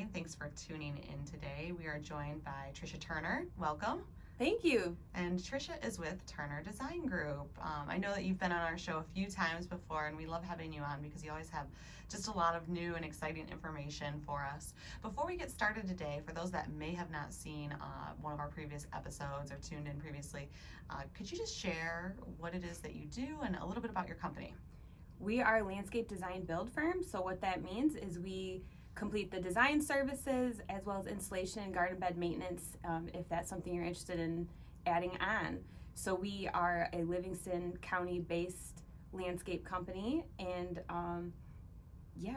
everybody. Thanks for tuning in today. We are joined by Tricia Turner. Welcome. Thank you. And Tricia is with Turner Design Group. I know that you've been on our show a few times before, and we love having you on because you always have just a lot of new and exciting information for us. Before we get started today, for those that may have not seen one of our previous episodes or tuned in previously, could you just share what it is that you do and a little bit about your company? We are a landscape design build firm, so what that means is we complete the design services as well as installation and garden bed maintenance if that's something you're interested in adding on. So we are a Livingston County based landscape company, and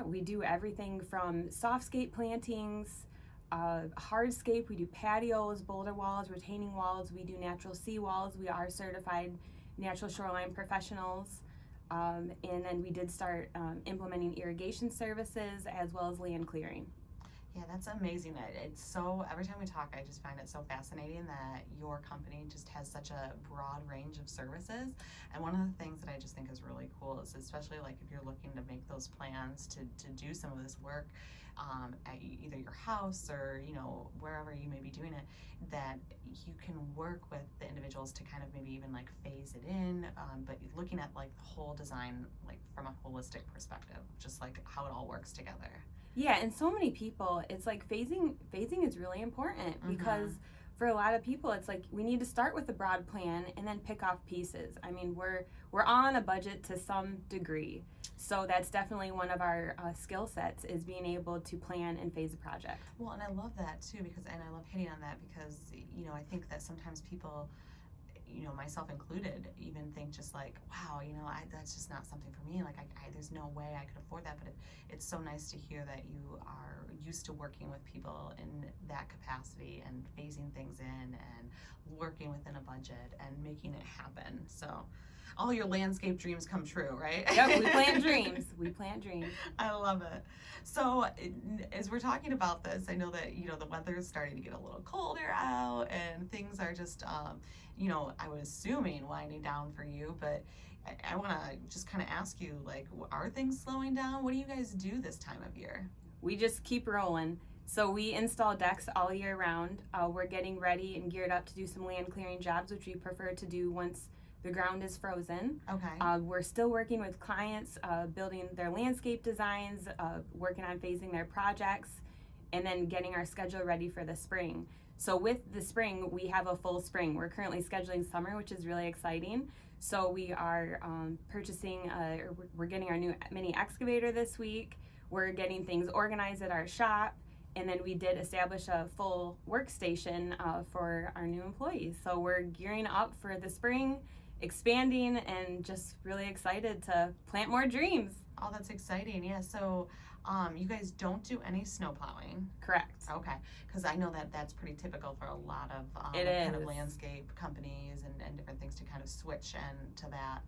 we do everything from softscape plantings, hardscape. We do patios, boulder walls, retaining walls. We do natural sea walls. We are certified natural shoreline professionals. And then we did start implementing irrigation services as well as land clearing. Yeah, that's amazing. It's so, every time we talk, I just find it so fascinating that your company just has such a broad range of services. And one of the things that I just think is really cool is, especially like if you're looking to make those plans to do some of this work at either your house or, you know, wherever you may be doing it, that you can work with the individuals to kind of maybe even like phase it in, but looking at like the whole design, like from a holistic perspective, just like how it all works together. Yeah, and so many people, it's like phasing is really important because for a lot of people, it's like we need to start with a broad plan and then pick off pieces. I mean, we're on a budget to some degree, so that's definitely one of our skill sets is being able to plan and phase a project. Well, and I love that too and I love hitting on that because, you know, I think that sometimes people, you know, myself included, even think just like, wow, you know, that's just not something for me. Like, there's no way I could afford that. But it's so nice to hear that you are used to working with people in that capacity and phasing things in and working within a budget and making it happen. So all your landscape dreams come true, right? Yep, we plant dreams. We plant dreams. I love it. So as we're talking about this, I know that, you know, the weather is starting to get a little colder out and things are just, you know, I was assuming winding down for you, but I want to just kind of ask you, like, are things slowing down? What do you guys do this time of year? We just keep rolling. So we install decks all year round. We're getting ready and geared up to do some land clearing jobs, which we prefer to do once the ground is frozen. Okay. We're still working with clients, building their landscape designs, working on phasing their projects, and then getting our schedule ready for the spring. So with the spring, we have a full spring. We're currently scheduling summer, which is really exciting. So we are we're getting our new mini excavator this week. We're getting things organized at our shop. And then we did establish a full workstation for our new employees. So we're gearing up for the spring, expanding, and just really excited to plant more dreams. Oh, that's exciting. Yeah. So you guys don't do any snow plowing? Correct. Okay. Because I know that that's pretty typical for a lot of kind of landscape companies and different things to kind of switch to that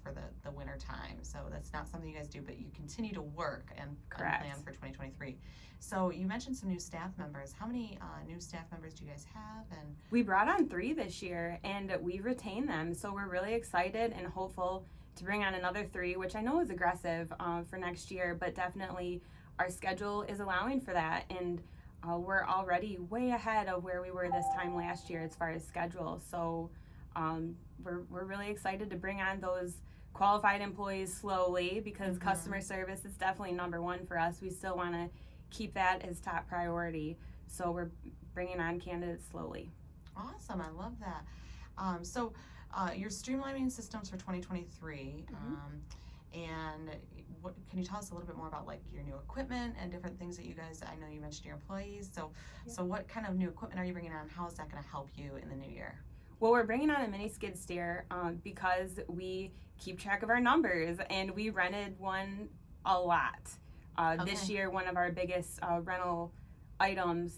for the winter time. So that's not something you guys do, but you continue to work and plan for 2023. So you mentioned some new staff members. How many new staff members do you guys have? And we brought on 3 this year, and we retained them. So we're really excited and hopeful to bring on another 3, which I know is aggressive for next year, but definitely our schedule is allowing for that. And we're already way ahead of where we were this time last year as far as schedule. So we're really excited to bring on those qualified employees slowly because customer service is definitely number 1 for us. We still want to keep that as top priority. So we're bringing on candidates slowly. Awesome. I love that. So you're streamlining systems for 2023. And what can you tell us a little bit more about like your new equipment and different things that you guys, I know you mentioned your employees. So what kind of new equipment are you bringing on? How is that going to help you in the new year? Well, we're bringing on a mini skid steer because we keep track of our numbers, and we rented one a lot. This year, one of our biggest rental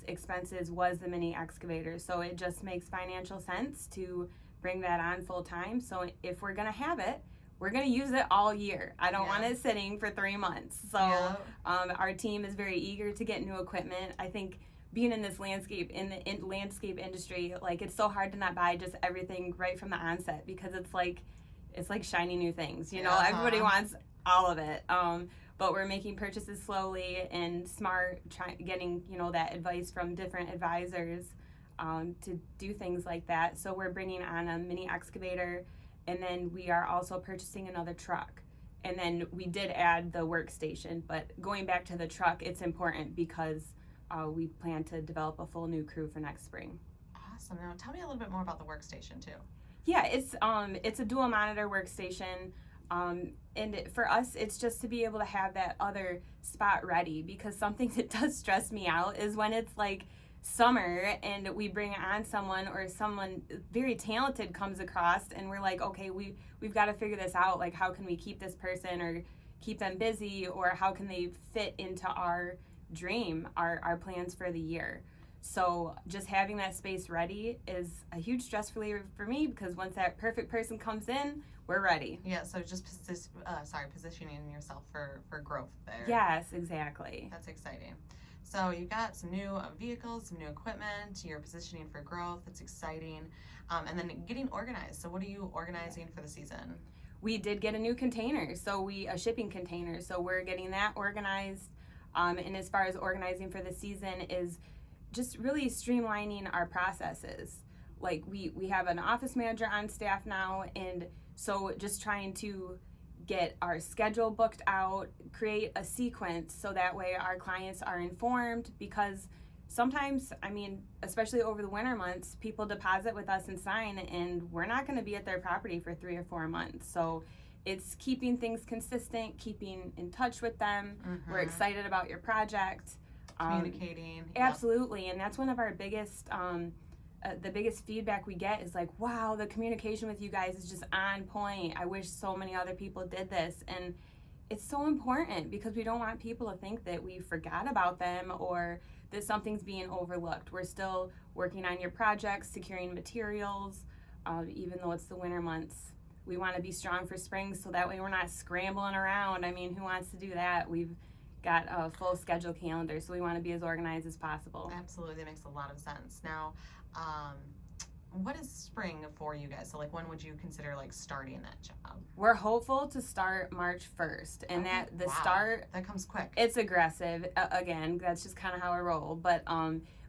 expenses was the mini excavator. So it just makes financial sense to bring that on full time. So if we're going to have it, we're going to use it all year. I don't want it sitting for 3 months. So our team is very eager to get new equipment. I think being in this landscape industry, like it's so hard to not buy just everything right from the onset because it's like shiny new things. You know, everybody wants all of it. but we're making purchases slowly and smart, getting, that advice from different advisors to do things like that. So we're bringing on a mini excavator, and then we are also purchasing another truck. And then we did add the workstation, but going back to the truck, it's important because we plan to develop a full new crew for next spring. Awesome. Now tell me a little bit more about the workstation too. Yeah, it's a dual monitor workstation. And for us, it's just to be able to have that other spot ready, because something that does stress me out is when it's like summer and we bring on someone or someone very talented comes across and we're like, okay, we've got to figure this out. Like, how can we keep this person or keep them busy, or how can they fit into our dream, our plans for the year? So just having that space ready is a huge stress reliever for me, because once that perfect person comes in, we're ready. Yeah, so just positioning yourself for growth there. Yes, exactly. That's exciting. So you've got some new vehicles, some new equipment, you're positioning for growth. That's exciting. And then getting organized. So what are you organizing for the season? We did get a new container, a shipping container. So we're getting that organized. And as far as organizing for the season is just really streamlining our processes. Like we have an office manager on staff now, and so just trying to get our schedule booked out, create a sequence so that way our clients are informed, because sometimes, especially over the winter months, people deposit with us and sign, and we're not going to be at their property for 3 or 4 months. So it's keeping things consistent, keeping in touch with them. Mm-hmm. We're excited about your project. Communicating. Absolutely. And that's one of our biggest, the biggest feedback we get is like, wow, the communication with you guys is just on point. I wish so many other people did this. And it's so important, because we don't want people to think that we forgot about them or that something's being overlooked. We're still working on your projects, securing materials, even though it's the winter months. We want to be strong for spring, so that way we're not scrambling around. Who wants to do that? We've got a full schedule calendar, so we want to be as organized as possible. Absolutely, that makes a lot of sense. Now, what is spring for you guys? So when would you consider starting that job? We're hopeful to start March 1st, and start, that comes quick. It's aggressive. Again, that's just kind of how I roll. But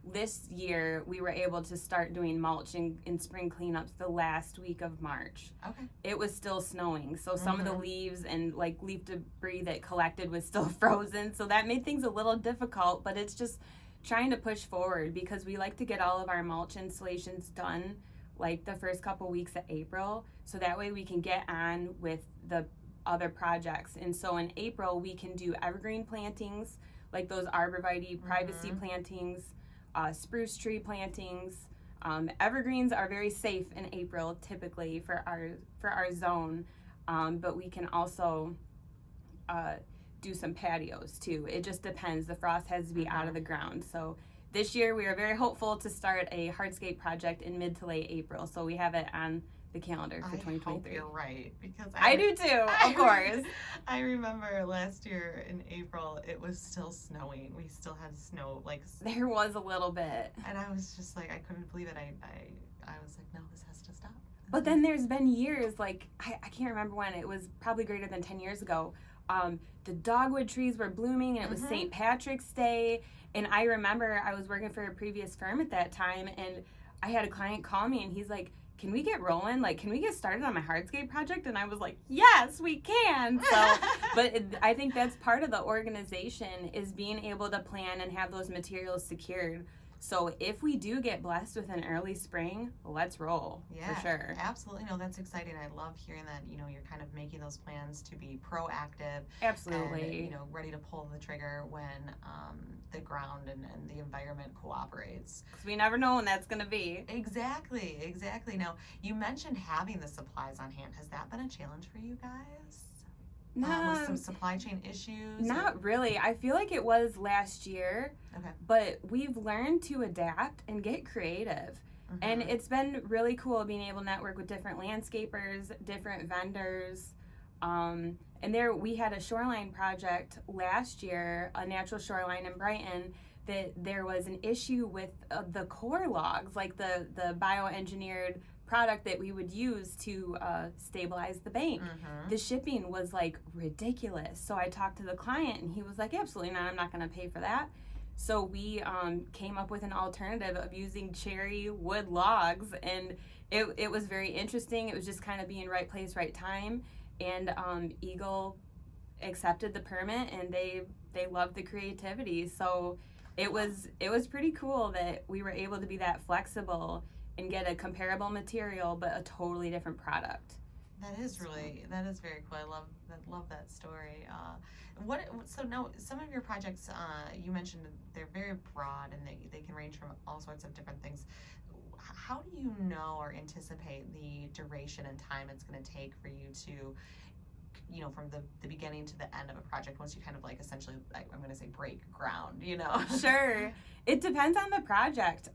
this year we were able to start doing mulching and spring cleanups the last week of March. Okay. It was still snowing, so some of the leaves and leaf debris that collected was still frozen, so that made things a little difficult, but it's just trying to push forward, because we like to get all of our mulch installations done the first couple weeks of April, so that way we can get on with the other projects. And so in April we can do evergreen plantings, like those arborvitae privacy plantings, spruce tree plantings. Evergreens are very safe in April typically for our zone, but we can also do some patios too. It just depends. The frost has to be out of the ground. So this year we are very hopeful to start a hardscape project in mid to late April. So we have it on the calendar for 2023. I hope you're right, because I do too, of course. I remember last year in April it was still snowing. We still had snow. There was a little bit. And I was just I couldn't believe it. I was like, no, this has to stop. But then there's been years, I can't remember when, it was probably greater than 10 years ago. The dogwood trees were blooming, and it was St. Patrick's Day. And I remember I was working for a previous firm at that time, and I had a client call me, and he's like, can we get rolling? Can we get started on my hardscape project? And I was like, yes, we can. So, but I think that's part of the organization, is being able to plan and have those materials secured. So if we do get blessed with an early spring, let's roll. Yeah, for sure. Absolutely. No, that's exciting. I love hearing that, you're kind of making those plans to be proactive. Absolutely. And, ready to pull the trigger when the ground and the environment cooperates. Because we never know when that's going to be. Exactly. Now, you mentioned having the supplies on hand. Has that been a challenge for you guys? With some supply chain issues? Not really. I feel like it was last year. Okay. But we've learned to adapt and get creative. Mm-hmm. And it's been really cool being able to network with different landscapers, different vendors. And we had a shoreline project last year, a natural shoreline in Brighton, that there was an issue with the core logs, the bioengineered product that we would use to stabilize the bank. Mm-hmm. The shipping was like ridiculous. So I talked to the client and he was like, absolutely not, I'm not going to pay for that. So we came up with an alternative of using cherry wood logs, and it was very interesting. It was just kind of being right place, right time. And Eagle accepted the permit, and they loved the creativity. So it was pretty cool that we were able to be that flexible and get a comparable material but a totally different product. That is very cool. I love that story. So now some of your projects, you mentioned they're very broad and they can range from all sorts of different things. How do you know or anticipate the duration and time it's going to take for you to, from the beginning to the end of a project, once you kind of like essentially, I'm going to say break ground, Sure. It depends on the project.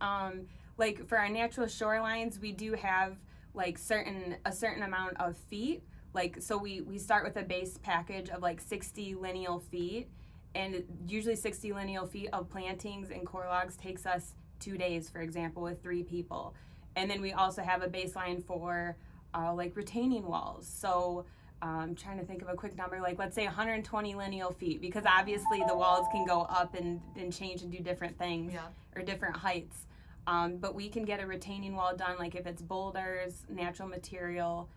Like for our natural shorelines, we do have like a certain amount of feet. Like, so we start with a base package of like 60 lineal feet, and usually 60 lineal feet of plantings and core logs takes us 2 days, for example, with 3 people. And then we also have a baseline for like retaining walls. So I'm trying to think of a quick number, like let's say 120 lineal feet, because obviously the walls can go up and change and do different things, or different heights. But we can get a retaining wall done, like if it's boulders, natural material,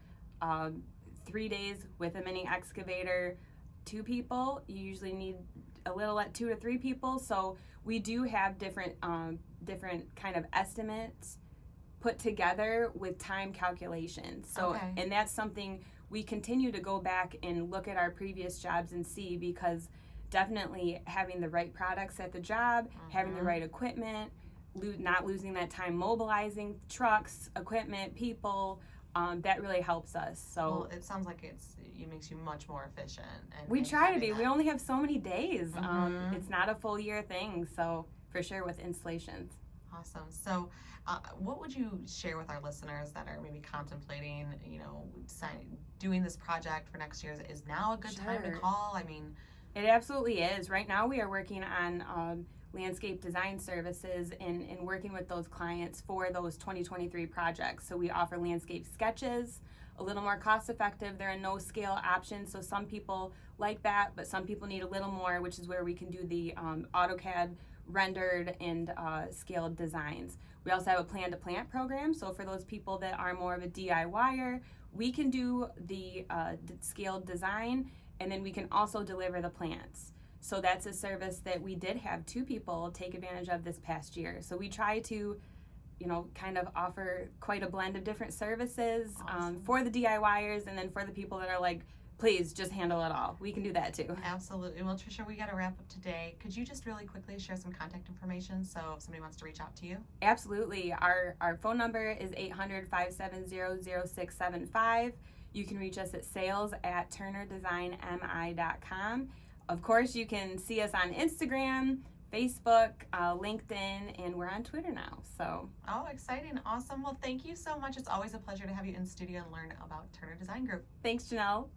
3 days with a mini excavator. 2 people, you usually need a little at 2 to 3 people. So we do have different kind of estimates put together with time calculations. So, and that's something we continue to go back and look at our previous jobs and see, because definitely having the right products at the job, having the right equipment, not losing that time mobilizing trucks, equipment, people, that really helps us. So well, it sounds like it makes you much more efficient. And we try to be. That. We only have so many days. It's not a full year thing. So for sure with installations. Awesome. So what would you share with our listeners that are maybe contemplating, doing this project for next year? Is now a good time to call? I mean, it absolutely is. Right now we are working on landscape design services and working with those clients for those 2023 projects. So we offer landscape sketches, a little more cost effective. They're a no scale option. So some people like that, but some people need a little more, which is where we can do the AutoCAD rendered and scaled designs. We also have a plan to plant program. So for those people that are more of a DIYer, we can do the scaled design, and then we can also deliver the plants. So that's a service that we did have 2 people take advantage of this past year. So we try to, kind of offer quite a blend of different services for the DIYers, and then for the people that are like, please just handle it all. We can do that too. Absolutely. Well, Tricia, we got to wrap up today. Could you just really quickly share some contact information so if somebody wants to reach out to you? Absolutely. Our phone number is 800-570-0675. You can reach us at sales@turnerdesignmi.com. Of course, you can see us on Instagram, Facebook, LinkedIn, and we're on Twitter now. So. Oh, exciting. Awesome. Well, thank you so much. It's always a pleasure to have you in studio and learn about Turner Design Group. Thanks, Janelle.